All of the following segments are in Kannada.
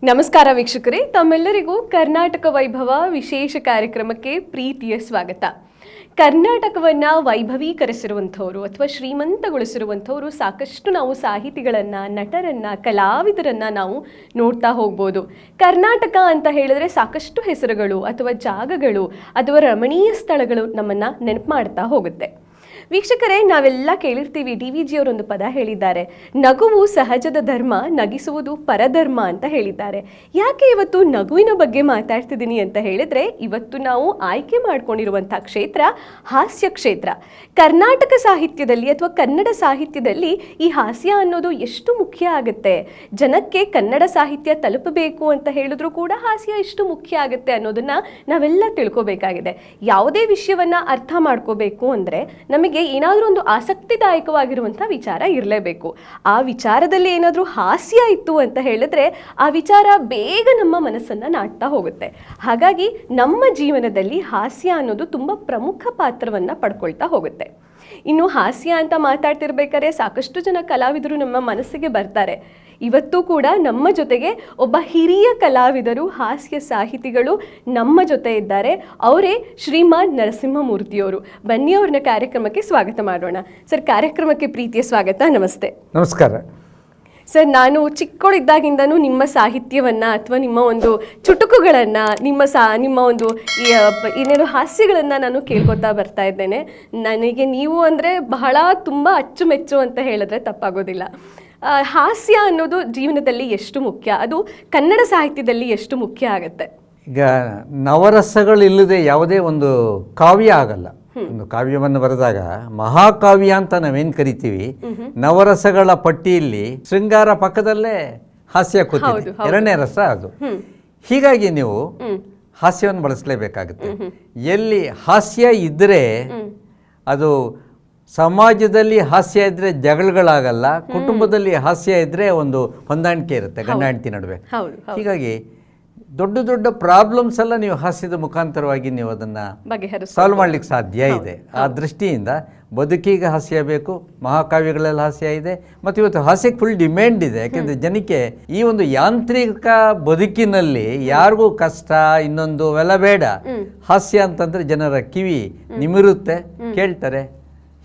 ನಮಸ್ಕಾರ ವೀಕ್ಷಕರೇ, ತಮ್ಮೆಲ್ಲರಿಗೂ ಕರ್ನಾಟಕ ವೈಭವ ವಿಶೇಷ ಕಾರ್ಯಕ್ರಮಕ್ಕೆ ಪ್ರೀತಿಯ ಸ್ವಾಗತ. ಕರ್ನಾಟಕವನ್ನು ವೈಭವೀಕರಿಸಿರುವಂಥವ್ರು ಅಥವಾ ಶ್ರೀಮಂತಗೊಳಿಸಿರುವಂಥವ್ರು ಸಾಕಷ್ಟು ನಾವು ಸಾಹಿತಿಗಳನ್ನು, ನಟರನ್ನು, ಕಲಾವಿದರನ್ನು ನಾವು ನೋಡ್ತಾ ಹೋಗ್ಬೋದು. ಕರ್ನಾಟಕ ಅಂತ ಹೇಳಿದ್ರೆ ಸಾಕಷ್ಟು ಹೆಸರುಗಳು ಅಥವಾ ಜಾಗಗಳು ಅಥವಾ ರಮಣೀಯ ಸ್ಥಳಗಳು ನಮ್ಮನ್ನು ನೆನಪು ಮಾಡ್ತಾ ಹೋಗುತ್ತೆ. ವೀಕ್ಷಕರೇ, ನಾವೆಲ್ಲ ಕೇಳಿರ್ತೀವಿ, DVG ಅವರೊಂದು ಪದ ಹೇಳಿದ್ದಾರೆ, ನಗುವು ಸಹಜದ ಧರ್ಮ, ನಗಿಸುವುದು ಪರಧರ್ಮ ಅಂತ ಹೇಳಿದ್ದಾರೆ. ಯಾಕೆ ಇವತ್ತು ನಗುವಿನ ಬಗ್ಗೆ ಮಾತಾಡ್ತಿದ್ದೀನಿ ಅಂತ ಹೇಳಿದ್ರೆ, ಇವತ್ತು ನಾವು ಆಯ್ಕೆ ಮಾಡ್ಕೊಂಡಿರುವಂಥ ಕ್ಷೇತ್ರ ಹಾಸ್ಯ ಕ್ಷೇತ್ರ. ಕರ್ನಾಟಕ ಸಾಹಿತ್ಯದಲ್ಲಿ ಅಥವಾ ಕನ್ನಡ ಸಾಹಿತ್ಯದಲ್ಲಿ ಈ ಹಾಸ್ಯ ಅನ್ನೋದು ಎಷ್ಟು ಮುಖ್ಯ ಆಗುತ್ತೆ. ಜನಕ್ಕೆ ಕನ್ನಡ ಸಾಹಿತ್ಯ ತಲುಪಬೇಕು ಅಂತ ಹೇಳಿದ್ರು ಕೂಡ ಹಾಸ್ಯ ಎಷ್ಟು ಮುಖ್ಯ ಆಗುತ್ತೆ ಅನ್ನೋದನ್ನ ನಾವೆಲ್ಲ ತಿಳ್ಕೊಬೇಕಾಗಿದೆ. ಯಾವುದೇ ವಿಷಯವನ್ನ ಅರ್ಥ ಮಾಡ್ಕೋಬೇಕು ಅಂದ್ರೆ ನಮಗೆ ಏನಾದರೂ ಒಂದು ಆಸಕ್ತಿದಾಯಕವಾಗಿರುವಂಥ ವಿಚಾರ ಇರಲೇಬೇಕು. ಆ ವಿಚಾರದಲ್ಲಿ ಏನಾದರೂ ಹಾಸ್ಯ ಇತ್ತು ಅಂತ ಹೇಳಿದ್ರೆ ಆ ವಿಚಾರ ಬೇಗ ನಮ್ಮ ಮನಸ್ಸನ್ನು ನಾಟ್ತಾ ಹೋಗುತ್ತೆ. ಹಾಗಾಗಿ ನಮ್ಮ ಜೀವನದಲ್ಲಿ ಹಾಸ್ಯ ಅನ್ನೋದು ತುಂಬ ಪ್ರಮುಖ ಪಾತ್ರವನ್ನು ಪಡ್ಕೊಳ್ತಾ ಹೋಗುತ್ತೆ. ಇನ್ನು ಹಾಸ್ಯ ಅಂತ ಮಾತಾಡ್ತಿರ್ಬೇಕಾದ್ರೆ ಸಾಕಷ್ಟು ಜನ ಕಲಾವಿದರು ನಮ್ಮ ಮನಸ್ಸಿಗೆ ಬರ್ತಾರೆ. ಇವತ್ತು ಕೂಡ ನಮ್ಮ ಜೊತೆಗೆ ಒಬ್ಬ ಹಿರಿಯ ಕಲಾವಿದರು, ಹಾಸ್ಯ ಸಾಹಿತಿಗಳು ನಮ್ಮ ಜೊತೆ ಇದ್ದಾರೆ. ಅವರೇ ಶ್ರೀಮಾನ್ ನರಸಿಂಹಮೂರ್ತಿಯವರು. ಬನ್ನಿ, ಅವ್ರನ್ನ ಕಾರ್ಯಕ್ರಮಕ್ಕೆ ಸ್ವಾಗತ ಮಾಡೋಣ. ಸರ್, ಕಾರ್ಯಕ್ರಮಕ್ಕೆ ಪ್ರೀತಿಯ ಸ್ವಾಗತ. ನಮಸ್ತೆ. ನಮಸ್ಕಾರ ಸರ್. ನಾನು ಚಿಕ್ಕವಳಿದ್ದಾಗಿಂದನೂ ನಿಮ್ಮ ಸಾಹಿತ್ಯವನ್ನು ಅಥವಾ ನಿಮ್ಮ ಒಂದು ಚುಟುಕುಗಳನ್ನು, ನಿಮ್ಮ ಒಂದು ಏನೇನು ಹಾಸ್ಯಗಳನ್ನು ನಾನು ಕೇಳ್ಕೊತಾ ಬರ್ತಾ ಇದ್ದೇನೆ. ನನಗೆ ನೀವು ಅಂದರೆ ಬಹಳ ತುಂಬ ಅಚ್ಚುಮೆಚ್ಚು ಅಂತ ಹೇಳಿದ್ರೆ ತಪ್ಪಾಗೋದಿಲ್ಲ. ಹಾಸ್ಯ ಅನ್ನೋದು ಜೀವನದಲ್ಲಿ ಎಷ್ಟು ಮುಖ್ಯ, ಅದು ಕನ್ನಡ ಸಾಹಿತ್ಯದಲ್ಲಿ ಎಷ್ಟು ಮುಖ್ಯ ಆಗುತ್ತೆ? ಈಗ ನವರಸಗಳಿಲ್ಲದೆ ಯಾವುದೇ ಒಂದು ಕಾವ್ಯ ಆಗಲ್ಲ. ಒಂದು ಕಾವ್ಯವನ್ನು ಬರೆದಾಗ ಮಹಾಕಾವ್ಯ ಅಂತ ನಾವೇನು ಕರಿತೀವಿ, ನವರಸಗಳ ಪಟ್ಟಿಯಲ್ಲಿ ಶೃಂಗಾರ ಪಕ್ಕದಲ್ಲೇ ಹಾಸ್ಯ ಕೂತಿದೆ, ಎರಡನೇ ರಸ ಅದು. ಹೀಗಾಗಿ ನೀವು ಹಾಸ್ಯವನ್ನು ಬಳಸಲೇಬೇಕಾಗುತ್ತೆ. ಎಲ್ಲಿ ಹಾಸ್ಯ ಇದ್ದರೆ ಅದು ಸಮಾಜದಲ್ಲಿ ಹಾಸ್ಯ ಇದ್ದರೆ ಜಗಳಗಳಾಗಲ್ಲ, ಕುಟುಂಬದಲ್ಲಿ ಹಾಸ್ಯ ಇದ್ದರೆ ಒಂದು ಹೊಂದಾಣಿಕೆ ಇರುತ್ತೆ ಗಂಡ ಹೆಂಡತಿ ನಡುವೆ. ಹೀಗಾಗಿ ದೊಡ್ಡ ದೊಡ್ಡ ಪ್ರಾಬ್ಲಮ್ಸ್ ಎಲ್ಲ ನೀವು ಹಾಸ್ಯದ ಮುಖಾಂತರವಾಗಿ ನೀವು ಅದನ್ನು ಸಾಲ್ವ್ ಮಾಡ್ಲಿಕ್ಕೆ ಸಾಧ್ಯ ಇದೆ. ಆ ದೃಷ್ಟಿಯಿಂದ ಬದುಕಿಗೆ ಹಾಸ್ಯ ಬೇಕು, ಮಹಾಕಾವ್ಯಗಳೆಲ್ಲ ಹಾಸ್ಯ ಇದೆ, ಮತ್ತು ಇವತ್ತು ಹಾಸ್ಯಕ್ಕೆ ಫುಲ್ ಡಿಮ್ಯಾಂಡ್ ಇದೆ. ಯಾಕೆಂದರೆ ಜನಕ್ಕೆ ಈ ಒಂದು ಯಾಂತ್ರಿಕ ಬದುಕಿನಲ್ಲಿ ಯಾರಿಗೂ ಕಷ್ಟ ಇನ್ನೊಂದು ಅವೆಲ್ಲ ಬೇಡ. ಹಾಸ್ಯ ಅಂತಂದರೆ ಜನರ ಕಿವಿ ನಿಮಿರುತ್ತೆ, ಕೇಳ್ತಾರೆ.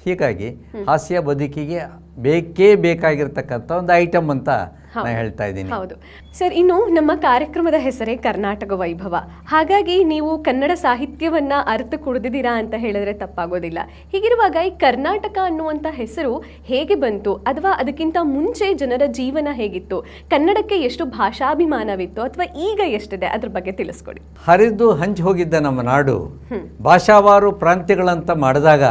ಹೀಗಾಗಿ ಹಾಸ್ಯ ಬದುಕಿಗೆ ಬೇಕೇ ಬೇಕಾಗಿರ್ತಕ್ಕಂಥ ಒಂದು ಐಟಮ್ ಅಂತ ನಾನು ಹೇಳ್ತಾ ಇದ್ದೀನಿ. ಹೌದು ಸರ್. ಇನ್ನು ನಮ್ಮ ಕಾರ್ಯಕ್ರಮದ ಹೆಸರೇ ಕರ್ನಾಟಕ ವೈಭವ. ಹಾಗಾಗಿ ನೀವು ಕನ್ನಡ ಸಾಹಿತ್ಯವನ್ನ ಅರ್ಥ ಕುಡಿದಿದ್ದೀರಾ ಅಂತ ಹೇಳಿದ್ರೆ ತಪ್ಪಾಗೋದಿಲ್ಲ. ಹೀಗಿರುವಾಗ ಈ ಕರ್ನಾಟಕ ಅನ್ನುವಂಥ ಹೆಸರು ಹೇಗೆ ಬಂತು, ಅಥವಾ ಅದಕ್ಕಿಂತ ಮುಂಚೆ ಜನರ ಜೀವನ ಹೇಗಿತ್ತು, ಕನ್ನಡಕ್ಕೆ ಎಷ್ಟು ಭಾಷಾಭಿಮಾನವಿತ್ತು ಅಥವಾ ಈಗ ಎಷ್ಟಿದೆ, ಅದ್ರ ಬಗ್ಗೆ ತಿಳಿಸ್ಕೊಡಿ. ಹರಿದು ಹಂಚಿ ಹೋಗಿದ್ದ ನಮ್ಮ ನಾಡು ಭಾಷಾವಾರು ಪ್ರಾಂತ್ಯಗಳಂತ ಮಾಡಿದಾಗ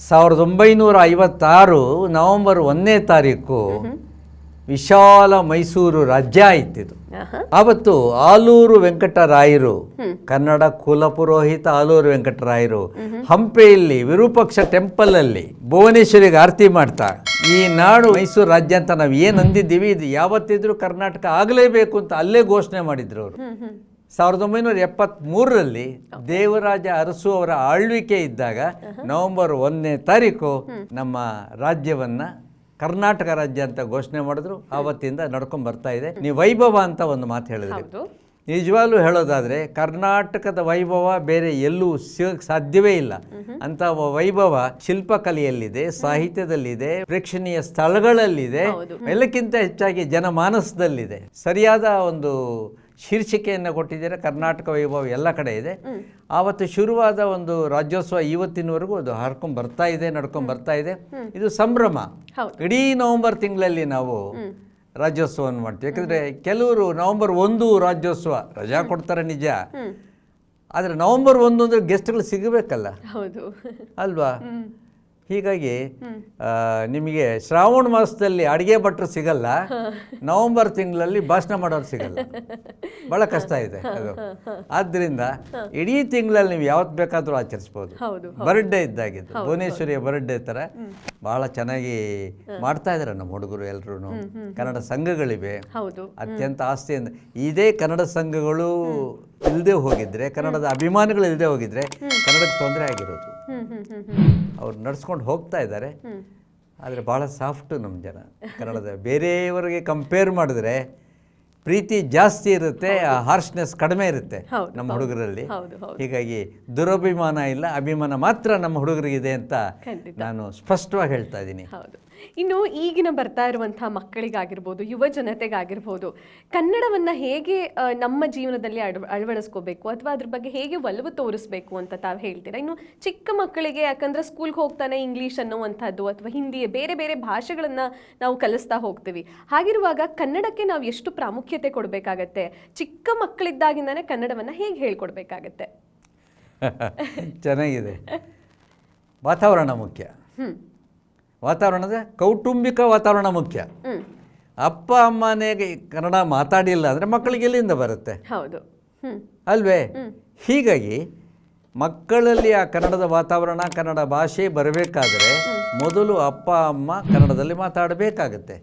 1956 ನವೆಂಬರ್ 1ನೇ ತಾರೀಕು ವಿಶಾಲ ಮೈಸೂರು ರಾಜ್ಯ ಆಯ್ತಿದ್ದು. ಆವತ್ತು ಆಲೂರು ವೆಂಕಟರಾಯರು, ಕನ್ನಡ ಕುಲಪುರೋಹಿತ ಆಲೂರು ವೆಂಕಟರಾಯರು ಹಂಪೆಯಲ್ಲಿ ವಿರೂಪಾಕ್ಷ ಟೆಂಪಲ್ ಅಲ್ಲಿ ಭುವನೇಶ್ವರಿಗೆ ಆರತಿ ಮಾಡ್ತಾ, ಈ ನಾಡು ಮೈಸೂರು ರಾಜ್ಯ ಅಂತ ನಾವು ಏನು ಅಂದಿದ್ದೀವಿ, ಇದು ಯಾವತ್ತಿದ್ರೂ ಕರ್ನಾಟಕ ಆಗಲೇಬೇಕು ಅಂತ ಅಲ್ಲೇ ಘೋಷಣೆ ಮಾಡಿದ್ರು ಅವರು. 1973ರಲ್ಲಿ ದೇವರಾಜ ಅರಸು ಅವರ ಆಳ್ವಿಕೆ ಇದ್ದಾಗ ನವೆಂಬರ್ 1ನೇ ತಾರೀಕು ನಮ್ಮ ರಾಜ್ಯವನ್ನ ಕರ್ನಾಟಕ ರಾಜ್ಯ ಅಂತ ಘೋಷಣೆ ಮಾಡಿದ್ರು. ಆವತ್ತಿಂದ ನಡ್ಕೊಂಡು ಬರ್ತಾ ಇದೆ. ನೀವು ವೈಭವ ಅಂತ ಒಂದು ಮಾತು ಹೇಳಿದ್ರಿ. ನಿಜವಾಗ್ಲೂ ಹೇಳೋದಾದರೆ ಕರ್ನಾಟಕದ ವೈಭವ ಬೇರೆ ಎಲ್ಲೂ ಸಿಗಕ್ಕೆ ಸಾಧ್ಯವೇ ಇಲ್ಲ. ಅಂತ ವೈಭವ ಶಿಲ್ಪಕಲೆಯಲ್ಲಿದೆ, ಸಾಹಿತ್ಯದಲ್ಲಿದೆ, ಪ್ರೇಕ್ಷಣೀಯ ಸ್ಥಳಗಳಲ್ಲಿದೆ, ಎಲ್ಲಕ್ಕಿಂತ ಹೆಚ್ಚಾಗಿ ಜನಮಾನಸದಲ್ಲಿದೆ. ಸರಿಯಾದ ಒಂದು ಶೀರ್ಷಿಕೆಯನ್ನು ಕೊಟ್ಟಿದ್ದಾರೆ. ಕರ್ನಾಟಕ ವೈಭವ ಎಲ್ಲ ಕಡೆ ಇದೆ. ಆವತ್ತು ಶುರುವಾದ ಒಂದು ರಾಜ್ಯೋತ್ಸವ ಇವತ್ತಿನವರೆಗೂ ಅದು ಹರ್ಕೊಂಡು ಬರ್ತಾ ಇದೆ, ನಡ್ಕೊಂಡು ಬರ್ತಾ ಇದೆ. ಇದು ಸಂಭ್ರಮ. ಇಡೀ ನವೆಂಬರ್ ತಿಂಗಳಲ್ಲಿ ನಾವು ರಾಜ್ಯೋತ್ಸವವನ್ನು ಮಾಡ್ತೀವಿ. ಯಾಕಂದರೆ ಕೆಲವರು ನವೆಂಬರ್ 1 ರಾಜ್ಯೋತ್ಸವ ರಜಾ ಕೊಡ್ತಾರೆ ನಿಜ, ಆದರೆ ನವೆಂಬರ್ 1 ಅಂದರೆ ಗೆಸ್ಟ್ಗಳು ಸಿಗಬೇಕಲ್ಲ, ಅಲ್ವಾ? ಹೀಗಾಗಿ ನಿಮಗೆ ಶ್ರಾವಣ ಮಾಸದಲ್ಲಿ ಅಡುಗೆ ಭಟ್ರು ಸಿಗಲ್ಲ, ನವೆಂಬರ್ ತಿಂಗಳಲ್ಲಿ ಭಾಷಣ ಮಾಡೋರು ಸಿಗಲ್ಲ. ಭಾಳ ಕಷ್ಟ ಇದೆ ಅದು. ಆದ್ದರಿಂದ ಇಡೀ ತಿಂಗಳಲ್ಲಿ ನೀವು ಯಾವತ್ತು ಬೇಕಾದರೂ ಆಚರಿಸ್ಬೋದು. ಬರ್ಡೇ ಇದ್ದಾಗಿದ್ದು ಭುವನೇಶ್ವರಿಯ ಬರ್ಡೇ ಥರ ಭಾಳ ಚೆನ್ನಾಗಿ ಮಾಡ್ತಾ ಇದ್ದಾರೆ ನಮ್ಮ ಹುಡುಗರು ಎಲ್ಲರೂ. ಕನ್ನಡ ಸಂಘಗಳಿವೆ, ಅತ್ಯಂತ ಆಸ್ತಿಯಿಂದ. ಇದೇ ಕನ್ನಡ ಸಂಘಗಳು ಇಲ್ಲದೆ ಹೋಗಿದ್ರೆ, ಕನ್ನಡದ ಅಭಿಮಾನಿಗಳು ಇಲ್ಲದೆ ಹೋಗಿದ್ರೆ ಕನ್ನಡಕ್ಕೆ ತೊಂದರೆ ಆಗಿರೋದು. ಅವ್ರು ನಡ್ಸ್ಕೊಂಡು ಹೋಗ್ತಾ ಇದ್ದಾರೆ. ಆದರೆ ಭಾಳ ಸಾಫ್ಟು ನಮ್ಮ ಜನ. ಕನ್ನಡದ ಬೇರೆಯವರಿಗೆ ಕಂಪೇರ್ ಮಾಡಿದ್ರೆ ಪ್ರೀತಿ ಜಾಸ್ತಿ ಇರುತ್ತೆ, ಹಾರ್ಶ್ನೆಸ್ ಕಡಿಮೆ ಇರುತ್ತೆ ಹೌದು, ನಮ್ಮ ಹುಡುಗರಲ್ಲಿ. ಹೌದು, ಹೌದು. ಹೀಗಾಗಿ ದುರಭಿಮಾನ ಇಲ್ಲ, ಅಭಿಮಾನ ಮಾತ್ರ ನಮ್ಮ ಹುಡುಗರಿಗಿದೆ ಅಂತ ಖಂಡಿತ. ನಾನು ಸ್ಪಷ್ಟವಾಗಿ ಹೇಳ್ತಾ ಇದ್ದೀನಿ. ಹೌದು. ಇನ್ನು ಈಗಿನ ಬರ್ತಾ ಇರುವಂತಹ ಮಕ್ಕಳಿಗಾಗಿರ್ಬೋದು, ಯುವ ಜನತೆಗಾಗಿರ್ಬೋದು, ಕನ್ನಡವನ್ನ ಹೇಗೆ ನಮ್ಮ ಜೀವನದಲ್ಲಿ ಅಳವಡಿಸ್ಕೋಬೇಕು ಅಥವಾ ಅದ್ರ ಬಗ್ಗೆ ಹೇಗೆ ಒಲವು ತೋರಿಸ್ಬೇಕು ಅಂತ ತಾವು ಹೇಳ್ತೀರಾ? ಇನ್ನು ಚಿಕ್ಕ ಮಕ್ಕಳಿಗೆ, ಯಾಕಂದ್ರೆ ಸ್ಕೂಲ್ಗೆ ಹೋಗ್ತಾನೆ ಇಂಗ್ಲಿಷ್ ಅನ್ನುವಂಥದ್ದು ಅಥವಾ ಹಿಂದಿ ಬೇರೆ ಬೇರೆ ಭಾಷೆಗಳನ್ನ ನಾವು ಕಲಿಸ್ತಾ ಹೋಗ್ತೀವಿ. ಹಾಗಿರುವಾಗ ಕನ್ನಡಕ್ಕೆ ನಾವು ಎಷ್ಟು ಪ್ರಾಮುಖ್ಯತೆ ಕೊಡಬೇಕಾಗತ್ತೆ? ಚಿಕ್ಕ ಮಕ್ಕಳಿದ್ದಾಗಿಂದಾನೆ ಕನ್ನಡವನ್ನ ಹೇಗೆ ಹೇಳ್ಕೊಡ್ಬೇಕಾಗತ್ತೆ? ಚೆನ್ನಾಗಿದೆ. ವಾತಾವರಣ ಮುಖ್ಯ. ವಾತಾವರಣದ ಕೌಟುಂಬಿಕ ವಾತಾವರಣ ಮುಖ್ಯ. ಅಪ್ಪ ಅಮ್ಮನೇ ಕನ್ನಡ ಮಾತಾಡಿಲ್ಲ ಅಂದರೆ ಮಕ್ಕಳಿಗೆ ಎಲ್ಲಿಂದ ಬರುತ್ತೆ? ಹೌದು, ಅಲ್ವೇ? ಹೀಗಾಗಿ ಮಕ್ಕಳಲ್ಲಿ ಆ ಕನ್ನಡದ ವಾತಾವರಣ, ಕನ್ನಡ ಭಾಷೆ ಬರಬೇಕಾದ್ರೆ ಮೊದಲು ಅಪ್ಪ ಅಮ್ಮ ಕನ್ನಡದಲ್ಲಿ ಮಾತಾಡಬೇಕಾಗತ್ತೆ.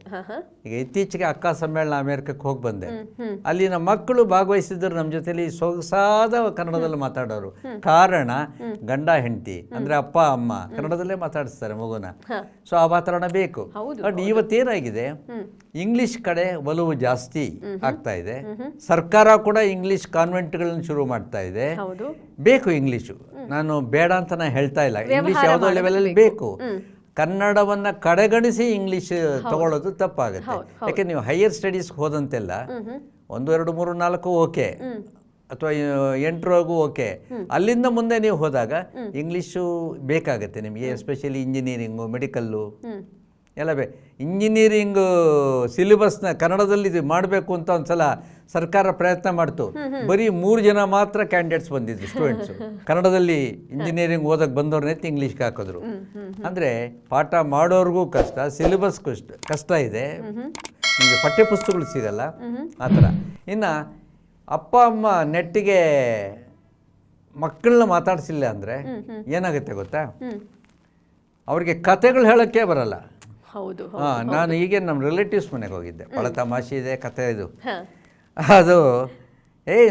ಈಗ ಇತ್ತೀಚೆಗೆ ಅಕ್ಕ ಸಮ್ಮೇಳನ ಅಮೇರಿಕಕ್ಕೆ ಹೋಗಿ ಬಂದೆ. ಅಲ್ಲಿನ ಮಕ್ಕಳು ಭಾಗವಹಿಸಿದ್ರು ನಮ್ಮ ಜೊತೆಲಿ ಸೊಗಸಾದ ಕನ್ನಡದಲ್ಲಿ ಮಾತಾಡೋರು. ಕಾರಣ ಗಂಡ ಹೆಂಡತಿ ಅಂದ್ರೆ ಅಪ್ಪ ಅಮ್ಮ ಕನ್ನಡದಲ್ಲೇ ಮಾತಾಡಿಸ್ತಾರೆ ಮಗುನ. ಸೊ ಆ ವಾತಾವರಣ ಬೇಕು. ಬಟ್ ಇವತ್ತೇನಾಗಿದೆ, ಇಂಗ್ಲಿಷ್ ಕಡೆ ಒಲವು ಜಾಸ್ತಿ ಆಗ್ತಾ ಇದೆ. ಸರ್ಕಾರ ಕೂಡ ಇಂಗ್ಲಿಷ್ ಕಾನ್ವೆಂಟ್ಗಳನ್ನ ಶುರು ಮಾಡ್ತಾ ಇದೆ. ಬೇಕು ಇಂಗ್ಲಿಷು, ನಾನು ಬೇಡ ಅಂತ ನಾನು ಹೇಳ್ತಾ ಇಲ್ಲ. ಇಂಗ್ಲಿಷ್ ಯಾವುದೋ ಲೆವೆಲಲ್ಲಿ ಬೇಕು. ಕನ್ನಡವನ್ನ ಕಡೆಗಣಿಸಿ ಇಂಗ್ಲಿಷ್ ತಗೊಳ್ಳೋದು ತಪ್ಪಾಗುತ್ತೆ. ಯಾಕೆ ನೀವು ಹೈಯರ್ ಸ್ಟಡೀಸ್ ಹೋದಂತೆಲ್ಲ 1, 2, 3, 4 ಓಕೆ, ಅಥವಾ 8 ಓಕೆ, ಅಲ್ಲಿಂದ ಮುಂದೆ ನೀವು ಹೋದಾಗ ಇಂಗ್ಲೀಷು ಬೇಕಾಗತ್ತೆ ನಿಮಗೆ. ಎಸ್ಪೆಷಲಿ ಇಂಜಿನಿಯರಿಂಗು, ಮೆಡಿಕಲ್ಲು ಎಲ್ಲ ಇಂಜಿನಿಯರಿಂಗ್ ಸಿಲೆಬಸ್ನ ಕನ್ನಡದಲ್ಲಿ ಮಾಡಬೇಕು ಅಂತ ಒಂದ್ಸಲ ಸರ್ಕಾರ ಪ್ರಯತ್ನ ಮಾಡ್ತು. ಬರೀ 3 ಜನ ಮಾತ್ರ ಕ್ಯಾಂಡಿಡೇಟ್ಸ್ ಬಂದಿದ್ರು, ಸ್ಟೂಡೆಂಟ್ಸು. ಕನ್ನಡದಲ್ಲಿ ಇಂಜಿನಿಯರಿಂಗ್ ಓದಕ್ಕೆ ಬಂದವ್ರನ್ನೇ ಇಂಗ್ಲೀಷ್ಗೆ ಹಾಕಿದ್ರು. ಅಂದರೆ ಪಾಠ ಮಾಡೋರ್ಗೂ ಕಷ್ಟ, ಸಿಲೆಬಸ್ ಕಷ್ಟ ಇದೆ, ನಿಮಗೆ ಪಠ್ಯಪುಸ್ತಕಗಳು ಸಿಗಲ್ಲ, ಆ ಥರ. ಇನ್ನು ಅಪ್ಪ ಅಮ್ಮ ನೆಟ್ಟಿಗೆ ಮಕ್ಕಳನ್ನ ಮಾತಾಡಿಸಿಲ್ಲ ಅಂದರೆ ಏನಾಗುತ್ತೆ ಗೊತ್ತಾ? ಅವ್ರಿಗೆ ಕತೆಗಳು ಹೇಳೋಕ್ಕೆ ಬರಲ್ಲ. ನಾನು ಹೀಗೆ ನಮ್ಮ ರಿಲೇಟಿವ್ಸ್ ಮನೆಗೆ ಹೋಗಿದ್ದೆ. ಭಾಳ ತಮಾಷೆ ಇದೆ ಕತೆ ಇದು. ಅದು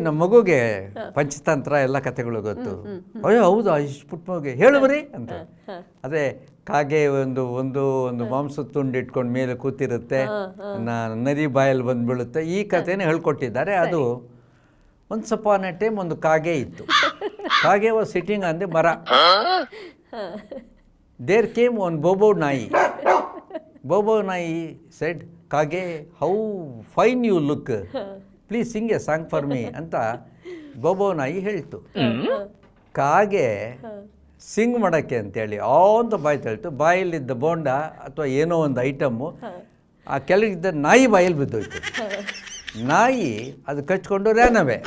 ನಮ್ಮ ಮಗುಗೆ ಪಂಚತಂತ್ರ ಎಲ್ಲ ಕತೆಗಳು ಗೊತ್ತು. ಅಯ್ಯೋ ಹೌದಾ, ಇಷ್ಟು ಪುಟ್ಟ ಮಗುಗೆ ಹೇಳು ಬರೀ ಅಂತ. ಅದೇ ಕಾಗೆ ಒಂದು ಒಂದು ಒಂದು ಮಾಂಸದ ತುಂಡು ಇಟ್ಕೊಂಡು ಮೇಲೆ ಕೂತಿರುತ್ತೆ, ನರಿ ಬಾಯಲ್ಲಿ ಬಂದು ಬೀಳುತ್ತೆ, ಈ ಕಥೆನೇ ಹೇಳ್ಕೊಟ್ಟಿದ್ದಾರೆ. ಅದು ಒಂದು ಸಪಾನ್ ಟೈಮ್ ಒಂದು ಕಾಗೆ ಇತ್ತು. ಕಾಗೆ ವಾಸ್ ಸಿಟ್ಟಿಂಗ್ ಆನ್ ದಿ ಮರ. ದೇರ್ ಕೇಮ್ ಒನ್ ಬೋಬೋ ನಾಯಿ. Bobo Nai said, Kage, how fine you look. Please sing a song for me. ಅಂತ ಬೋಬೋ ನಾಯಿ ಹೇಳ್ತು. ಕಾಗೆ ಸಿಂಗ್ ಮಾಡೋಕ್ಕೆ ಅಂತೇಳಿ ಅಂತ ಬಾಯಿ ಹೇಳ್ತು. ಬಾಯಲ್ಲಿದ್ದ ಬೋಂಡ ಅಥವಾ ಏನೋ ಒಂದು ಐಟಮ್ಮು ಆ ಕೆಳಗಿದ್ದ ನಾಯಿ ಬಾಯಲ್ಲಿ ಬಿದ್ದೋಯ್ತು. ನಾಯಿ ಅದು ಕಚ್ಕೊಂಡು ರ್ಯಾನವೇ.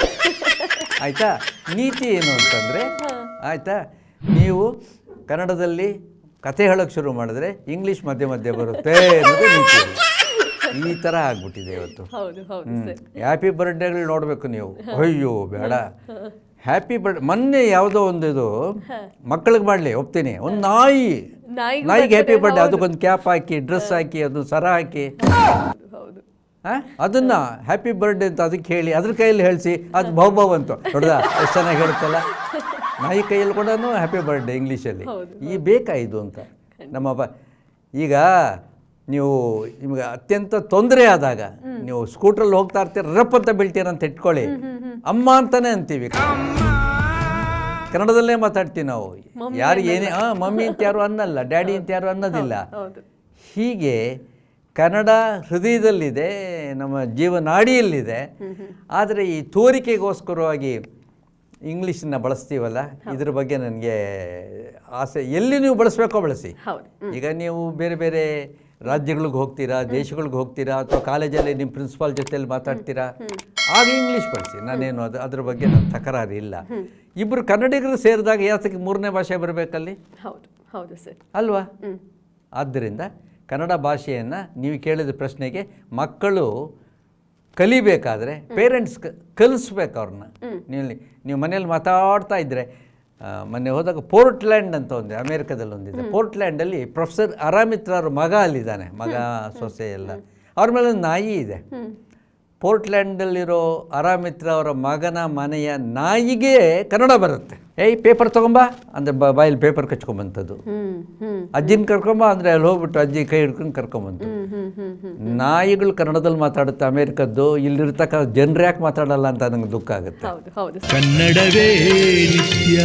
ಆಯಿತಾ? ನೀತಿ ಏನು ಅಂತಂದರೆ, ಆಯಿತಾ, ನೀವು ಕನ್ನಡದಲ್ಲಿ ಕತೆ ಹೇಳೋಕ್ಕೆ ಶುರು ಮಾಡಿದ್ರೆ ಇಂಗ್ಲೀಷ್ ಮಧ್ಯೆ ಮಧ್ಯೆ ಬರುತ್ತೆ ಅನ್ನೋದು ನೀತಿ. ಈ ಥರ ಆಗ್ಬಿಟ್ಟಿದೆ ಇವತ್ತು. ಹ್ಯಾಪಿ ಬರ್ಡೇಗಳು ನೋಡಬೇಕು ನೀವು. ಅಯ್ಯೋ ಬೇಡ, ಹ್ಯಾಪಿ ಬರ್ಡೇ ಮೊನ್ನೆ ಯಾವುದೋ ಒಂದು ಇದು ಮಕ್ಕಳಿಗೆ ಮಾಡಲಿ ಒಪ್ತೀನಿ, ಒಂದು ನಾಯಿಗೆ ಹ್ಯಾಪಿ ಬರ್ಡೇ, ಅದಕ್ಕೊಂದು ಕ್ಯಾಪ್ ಹಾಕಿ, ಡ್ರೆಸ್ ಹಾಕಿ, ಅದು ಸರ ಹಾಕಿ, ಅದನ್ನ ಹ್ಯಾಪಿ ಬರ್ಡೇ ಅಂತ ಅದಕ್ಕೆ ಹೇಳಿ ಅದ್ರ ಕೈಯಲ್ಲಿ ಹೇಳಿಸಿ ಅದು ಬಹು ಅಂತ ನೋಡ್ದ ಎಷ್ಟು ಚೆನ್ನಾಗಿ ಹೇಳುತ್ತಲ್ಲ. ನಾಯಿ ಕೈಯಲ್ಲಿ ಕೂಡ ಹ್ಯಾಪಿ ಬರ್ಡೇ ಇಂಗ್ಲೀಷಲ್ಲಿ. ಈ ಬೇಕಾ ಇದು ಅಂತ ನಮ್ಮ ಈಗ ನೀವು ನಿಮಗೆ ಅತ್ಯಂತ ತೊಂದರೆ ಆದಾಗ ನೀವು ಸ್ಕೂಟ್ರಲ್ಲಿ ಹೋಗ್ತಾ ಇರ್ತೀರ, ರಪ್ ಅಂತ ಬೀಳ್ತೀರಂತ ಇಟ್ಕೊಳ್ಳಿ, ಅಮ್ಮ ಅಂತಾನೆ ಅಂತೀವಿ. ಕನ್ನಡದಲ್ಲೇ ಮಾತಾಡ್ತೀವಿ ನಾವು. ಯಾರು ಏನೇ ಮಮ್ಮಿ ಅಂತ ಯಾರು ಅನ್ನಲ್ಲ, ಡ್ಯಾಡಿ ಅಂತ ಯಾರು ಅನ್ನೋದಿಲ್ಲ. ಹೀಗೆ ಕನ್ನಡ ಹೃದಯದಲ್ಲಿದೆ, ನಮ್ಮ ಜೀವನಾಡಿಯಲ್ಲಿದೆ. ಆದರೆ ಈ ತೋರಿಕೆಗೋಸ್ಕರವಾಗಿ ಇಂಗ್ಲೀಷನ್ನ ಬಳಸ್ತೀವಲ್ಲ, ಇದ್ರ ಬಗ್ಗೆ ನನಗೆ ಆಸೆ. ಎಲ್ಲಿ ನೀವು ಬಳಸಬೇಕೋ ಬಳಸಿ. ಈಗ ನೀವು ಬೇರೆ ಬೇರೆ ರಾಜ್ಯಗಳಿಗೆ ಹೋಗ್ತೀರಾ, ದೇಶಗಳಿಗೆ ಹೋಗ್ತೀರಾ, ಅಥವಾ ಕಾಲೇಜಲ್ಲಿ ನಿಮ್ಮ ಪ್ರಿನ್ಸಿಪಾಲ್ ಜೊತೆಯಲ್ಲಿ ಮಾತಾಡ್ತೀರಾ, ಆಗ ಇಂಗ್ಲೀಷ್ ಬಳಸಿ. ನಾನೇನು ಅದ್ರ ಬಗ್ಗೆ ನನ್ನ ತಕರಾರು ಇಲ್ಲ. ಇಬ್ಬರು ಕನ್ನಡಿಗರು ಸೇರಿದಾಗ ಯಾತಕ್ಕೆ 3ನೇ ಭಾಷೆ ಬರಬೇಕಲ್ಲಿ? ಹೌದು ಸರ್, ಅಲ್ವಾ? ಆದ್ದರಿಂದ ಕನ್ನಡ ಭಾಷೆಯನ್ನು ನೀವು ಕೇಳಿದ ಪ್ರಶ್ನೆಗೆ ಮಕ್ಕಳು ಕಲಿಬೇಕಾದ್ರೆ ಪೇರೆಂಟ್ಸ್ ಕಲಿಸ್ಬೇಕು ಅವ್ರನ್ನ. ನೀವು ಮನೇಲಿ ಮಾತಾಡ್ತಾ ಇದ್ದರೆ, ಮೊನ್ನೆ ಹೋದಾಗ ಪೋರ್ಟ್ಲ್ಯಾಂಡ್ ಅಂತ ಒಂದು ಅಮೇರಿಕಾದಲ್ಲಿ ಒಂದಿದೆ. ಪೋರ್ಟ್ಲ್ಯಾಂಡಲ್ಲಿ ಪ್ರೊಫೆಸರ್ ಅರಾಮಿತ್ರ ಅವ್ರ ಮಗ ಅಲ್ಲಿದ್ದಾನೆ, ಮಗ ಸೊಸೆ ಎಲ್ಲ. ಅವ್ರ ಮೇಲೆ ಒಂದು ನಾಯಿ ಇದೆ. ಪೋರ್ಟ್ಲ್ಯಾಂಡಲ್ಲಿರೋ ಆರಾಮಿತ್ರ ಅವರ ಮಗನ ಮನೆಯ ನಾಯಿಗೆ ಕನ್ನಡ ಬರುತ್ತೆ. ಏಯ್ ಪೇಪರ್ ತೊಗೊಂಬ ಅಂದರೆ ಬಾಯಲ್ಲಿ ಪೇಪರ್ ಕಚ್ಕೊಂಬಂಥದ್ದು. ಅಜ್ಜಿನ ಕರ್ಕೊಂಬ ಅಂದರೆ ಅಲ್ಲಿ ಹೋಗ್ಬಿಟ್ಟು ಅಜ್ಜಿ ಕೈ ಹಿಡ್ಕೊಂಡು ಕರ್ಕೊಂಬಂತು. ನಾಯಿಗಳು ಕನ್ನಡದಲ್ಲಿ ಮಾತಾಡುತ್ತೆ ಅಮೇರಿಕದ್ದು, ಇಲ್ಲಿರ್ತಕ್ಕ ಜನರು ಯಾಕೆ ಮಾತಾಡಲ್ಲ ಅಂತ ನಂಗೆ ದುಃಖ ಆಗುತ್ತೆ. ಹೌದು ಹೌದು. ಕನ್ನಡವೇ ನಿತ್ಯ